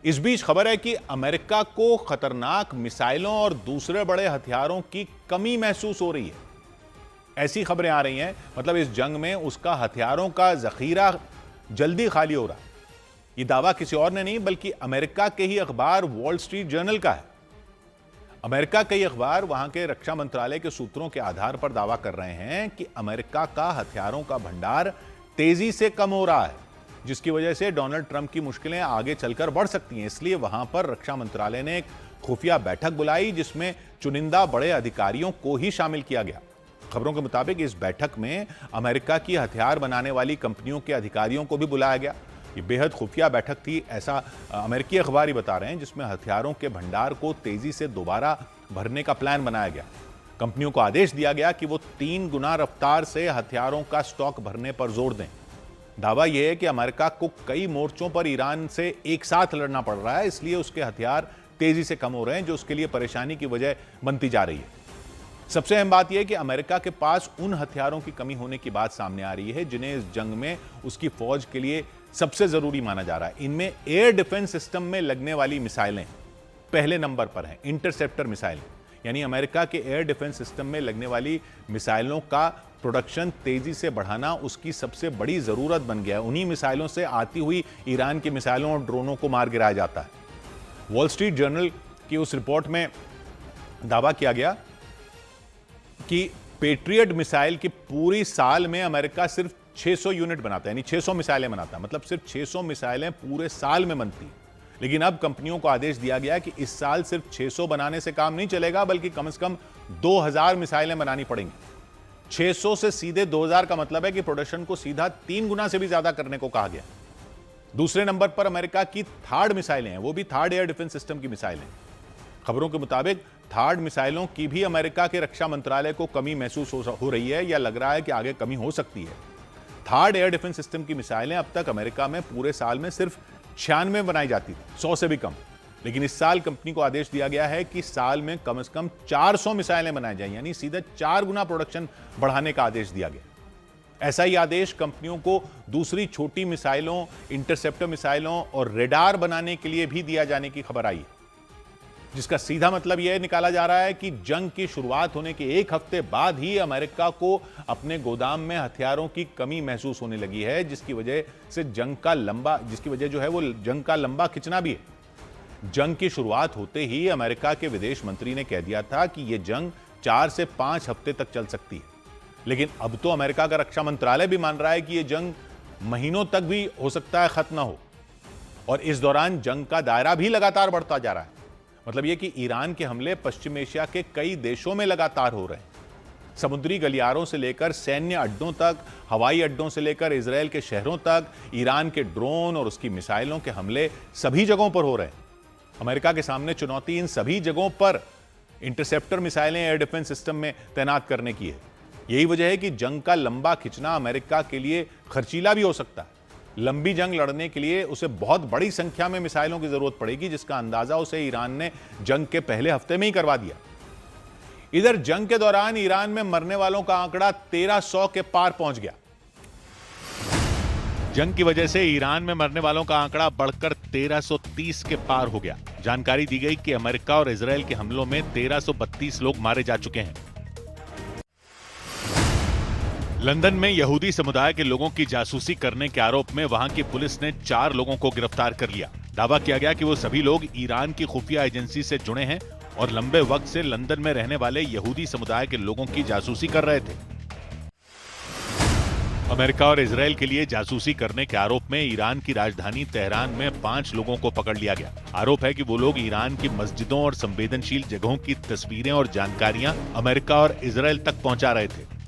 इस बीच खबर है कि अमेरिका को खतरनाक मिसाइलों और दूसरे बड़े हथियारों की कमी महसूस हो रही है। ऐसी खबरें आ रही हैं, मतलब इस जंग में उसका हथियारों का जखीरा जल्दी खाली हो रहा है। यह दावा किसी और ने नहीं बल्कि अमेरिका के ही अखबार वॉल स्ट्रीट जर्नल का है। अमेरिका के ही अखबार वहां के रक्षा मंत्रालय के सूत्रों के आधार पर दावा कर रहे हैं कि अमेरिका का हथियारों का भंडार तेजी से कम हो रहा है, जिसकी वजह से डोनाल्ड ट्रंप की मुश्किलें आगे चलकर बढ़ सकती हैं। इसलिए वहां पर रक्षा मंत्रालय ने एक खुफिया बैठक बुलाई, जिसमें चुनिंदा बड़े अधिकारियों को ही शामिल किया गया। खबरों के मुताबिक इस बैठक में अमेरिका की हथियार बनाने वाली कंपनियों के अधिकारियों को भी बुलाया गया। ये बेहद खुफिया बैठक थी, ऐसा अमेरिकी अखबार ही बता रहे हैं, जिसमें हथियारों के भंडार को तेजी से दोबारा भरने का प्लान बनाया गया। कंपनियों को आदेश दिया गया कि वो 3 गुना रफ्तार से हथियारों का स्टॉक भरने पर जोर दें। दावा यह है कि अमेरिका को कई मोर्चों पर ईरान से एक साथ लड़ना पड़ रहा है, इसलिए उसके हथियार तेजी से कम हो रहे हैं, जो उसके लिए परेशानी की वजह बनती जा रही है। सबसे अहम बात यह है कि अमेरिका के पास उन हथियारों की कमी होने की बात सामने आ रही है जिन्हें इस जंग में उसकी फौज के लिए सबसे जरूरी माना जा रहा है। इनमें एयर डिफेंस सिस्टम में लगने वाली मिसाइलें पहले नंबर पर हैं। इंटरसेप्टर मिसाइल, यानी अमेरिका के एयर डिफेंस सिस्टम में लगने वाली मिसाइलों का प्रोडक्शन तेजी से बढ़ाना उसकी सबसे बड़ी जरूरत बन गया है। उन्हीं मिसाइलों से आती हुई ईरान की मिसाइलों और ड्रोनों को मार गिराया जाता है। वॉल स्ट्रीट जर्नल की उस रिपोर्ट में दावा किया गया कि पेट्रियट मिसाइल की पूरी साल में अमेरिका सिर्फ 600 यूनिट बनाता है, यानी 600 मिसाइलें बनाता है, मतलब सिर्फ 600 मिसाइलें पूरे साल में बनती। लेकिन अब कंपनियों को आदेश दिया गया कि इस साल सिर्फ 600 बनाने से काम नहीं चलेगा, बल्कि कम से कम 2000 मिसाइलें बनानी पड़ेंगी। 600 से सीधे 2000 का मतलब है कि प्रोडक्शन को सीधा 3 गुना से भी ज्यादा करने को कहा गया। दूसरे नंबर पर अमेरिका की थार्ड मिसाइलें हैं, वो भी थार्ड एयर डिफेंस सिस्टम की मिसाइलें। खबरों के मुताबिक थार्ड मिसाइलों की भी अमेरिका के रक्षा मंत्रालय को कमी महसूस हो रही है, या लग रहा है कि आगे कमी हो सकती है। थार्ड एयर डिफेंस सिस्टम की मिसाइलें अब तक अमेरिका में पूरे साल में सिर्फ 96 बनाई जाती थी, 100 से भी कम। लेकिन इस साल कंपनी को आदेश दिया गया है कि साल में कम से कम 400 मिसाइलें बनाई जाएं, यानी सीधे 4 गुना प्रोडक्शन बढ़ाने का आदेश दिया गया। ऐसा ही आदेश कंपनियों को दूसरी छोटी मिसाइलों, इंटरसेप्टर मिसाइलों और रेडार बनाने के लिए भी दिया जाने की खबर आई है, जिसका सीधा मतलब यह निकाला जा रहा है कि जंग की शुरुआत होने के 1 हफ्ते बाद ही अमेरिका को अपने गोदाम में हथियारों की कमी महसूस होने लगी है, जिसकी वजह जो है वो जंग का लंबा खिंचना भी है। जंग की शुरुआत होते ही अमेरिका के विदेश मंत्री ने कह दिया था कि यह जंग 4 से 5 हफ्ते तक चल सकती है। लेकिन अब तो अमेरिका का रक्षा मंत्रालय भी मान रहा है कि यह जंग महीनों तक भी हो सकता है खत्म ना हो, और इस दौरान जंग का दायरा भी लगातार बढ़ता जा रहा है। मतलब यह कि ईरान के हमले पश्चिम एशिया के कई देशों में लगातार हो रहे हैं। समुद्री गलियारों से लेकर सैन्य अड्डों तक, हवाई अड्डों से लेकर इजरायल के शहरों तक ईरान के ड्रोन और उसकी मिसाइलों के हमले सभी जगहों पर हो रहे हैं। अमेरिका के सामने चुनौती इन सभी जगहों पर इंटरसेप्टर मिसाइलें एयर डिफेंस सिस्टम में तैनात करने की है। यही वजह है कि जंग का लंबा खिंचना अमेरिका के लिए खर्चीला भी हो सकता है। लंबी जंग लड़ने के लिए उसे बहुत बड़ी संख्या में मिसाइलों की जरूरत पड़ेगी, जिसका अंदाजा उसे ईरान ने जंग के पहले हफ्ते में ही करवा दिया। इधर जंग के दौरान ईरान में मरने वालों का आंकड़ा 1300 के पार पहुंच गया। जंग की वजह से ईरान में मरने वालों का आंकड़ा बढ़कर 1330 के पार हो गया। जानकारी दी गई कि अमेरिका और इजरायल के हमलों में 1332 लोग मारे जा चुके हैं। लंदन में यहूदी समुदाय के लोगों की जासूसी करने के आरोप में वहां की पुलिस ने 4 लोगों को गिरफ्तार कर लिया। दावा किया गया कि वो सभी लोग ईरान की खुफिया एजेंसी से जुड़े हैं और लंबे वक्त से लंदन में रहने वाले यहूदी समुदाय के लोगों की जासूसी कर रहे थे। अमेरिका और इजरायल के लिए जासूसी करने के आरोप में ईरान की राजधानी तेहरान में 5 लोगों को पकड़ लिया गया। आरोप है कि वो लोग ईरान की मस्जिदों और संवेदनशील जगहों की तस्वीरें और जानकारियां अमेरिका और इजरायल तक पहुंचा रहे थे।